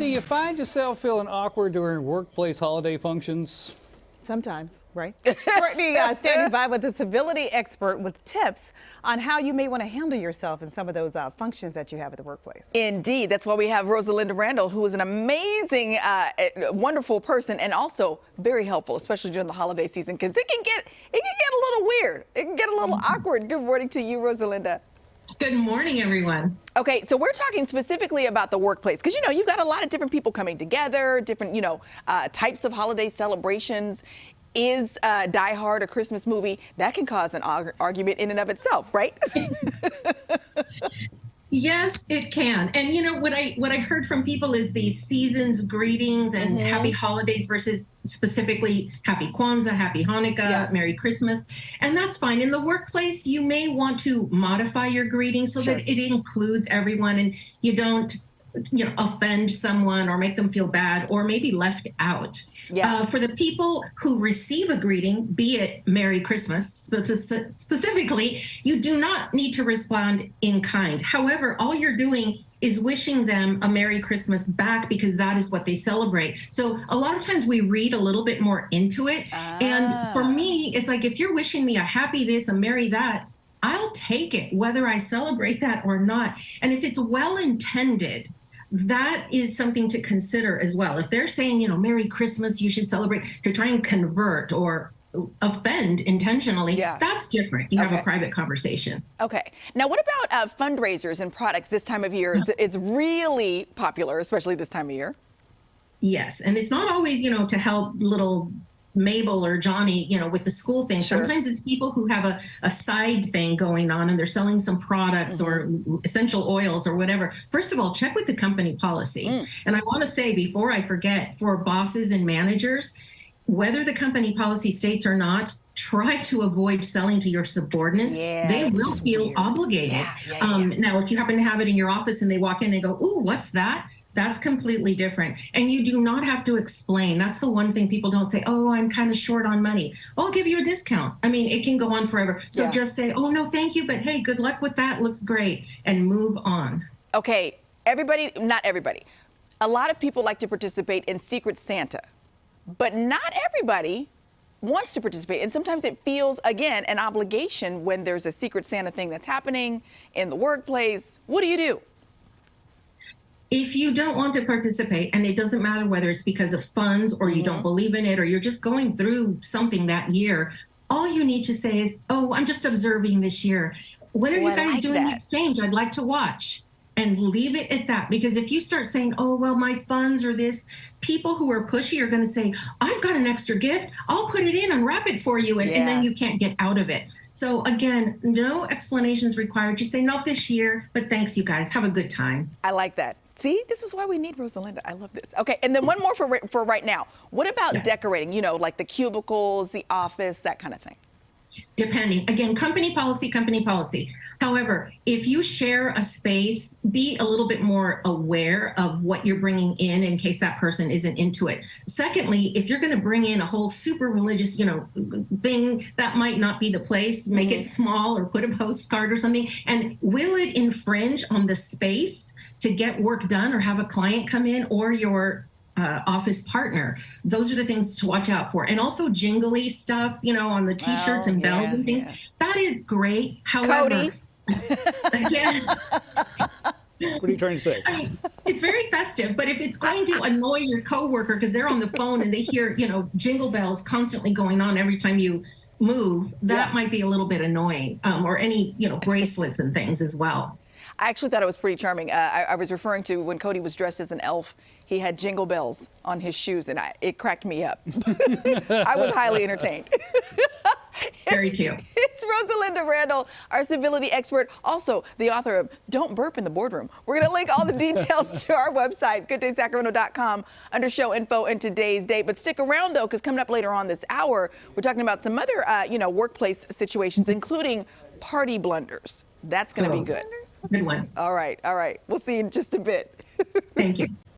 do you find yourself feeling awkward during workplace holiday functions? Sometimes, right? Courtney standing by with a civility expert with tips on how you may want to handle yourself in some of those functions that you have at the workplace. Indeed. That's why we have Rosalinda Randall, who is an amazing, wonderful person and also very helpful, especially during the holiday season, because it can get a little weird. It can get a little awkward. Good morning to you, Rosalinda. Good morning, everyone. Okay, so we're talking specifically about the workplace because, you've got a lot of different people coming together, different, types of holiday celebrations. Is Die Hard a Christmas movie? That can cause an argument in and of itself, right? Yes, it can. And what I've heard from people is these seasons greetings and happy holidays versus specifically happy Kwanzaa, happy Hanukkah, Merry Christmas. And that's fine. In the workplace, you may want to modify your greeting so that it includes everyone and you don't offend someone or make them feel bad or maybe left out. For the people who receive a greeting, be it Merry Christmas specifically, you do not need to respond in kind. However, all you're doing is wishing them a Merry Christmas back because that is what they celebrate. So a lot of times we read a little bit more into it. And for me, it's like, if you're wishing me a happy this, a merry that, I'll take it, whether I celebrate that or not. And if it's well-intended, that is something to consider as well. If they're saying, Merry Christmas, you should celebrate, to try and convert or offend intentionally, that's different. You have a private conversation. Okay. Now, what about fundraisers and products this time of year is really popular, especially this time of year? Yes. And it's not always, to help little Mabel or Johnny, with the school thing. Sometimes it's people who have a side thing going on and they're selling some products or essential oils or whatever. First of all, check with the company policy. And I want to say before I forget, for bosses and managers, whether the company policy states or not, try to avoid selling to your subordinates. They will feel obligated. Now, if you happen to have it in your office and they walk in and go, ooh, what's that? That's completely different. And you do not have to explain. That's the one thing people don't say, oh, I'm kind of short on money. I'll give you a discount. I mean, it can go on forever. So just say, oh, no, thank you. But hey, good luck with that. Looks great. And move on. Okay. Everybody, not everybody. A lot of people like to participate in Secret Santa, but not everybody wants to participate. And sometimes it feels, again, an obligation when there's a Secret Santa thing that's happening in the workplace. What do you do? If you don't want to participate, and it doesn't matter whether it's because of funds or you don't believe in it or you're just going through something that year, all you need to say is, oh, I'm just observing this year. When are you guys doing the exchange? I'd like to watch. And leave it at that. Because if you start saying, oh, well, my funds or this, people who are pushy are going to say, I've got an extra gift. I'll put it in, unwrap it for you. And then you can't get out of it. So again, no explanations required. Just say, not this year, but thanks, you guys. Have a good time. I like that. See, this is why we need Rosalinda. I love this. Okay, and then one more for right now. What about decorating, like the cubicles, the office, that kind of thing? Depending. Again, company policy, company policy. However, if you share a space, be a little bit more aware of what you're bringing in case that person isn't into it. Secondly, if you're going to bring in a whole super religious, thing, that might not be the place. Make it small or put a postcard or something. And will it infringe on the space to get work done or have a client come in or your office partner? Those are the things to watch out for. And also jingly stuff, on the t-shirts and bells and things. That is great. However, again, what are you trying to say? I mean, it's very festive, but if it's going to annoy your coworker because they're on the phone and they hear, jingle bells constantly going on every time you move, that might be a little bit annoying. Or any, bracelets and things as well. I actually thought it was pretty charming. I was referring to when Cody was dressed as an elf. He had jingle bells on his shoes, and it cracked me up. I was highly entertained. Very cute. It's Rosalinda Randall, our civility expert, also the author of Don't Burp in the Boardroom. We're going to link all the details to our website, gooddaysacramento.com, under show info and today's date. But stick around, though, because coming up later on this hour, we're talking about some other, workplace situations, including party blunders. That's going to be good. Good one. All right. We'll see you in just a bit. Thank you.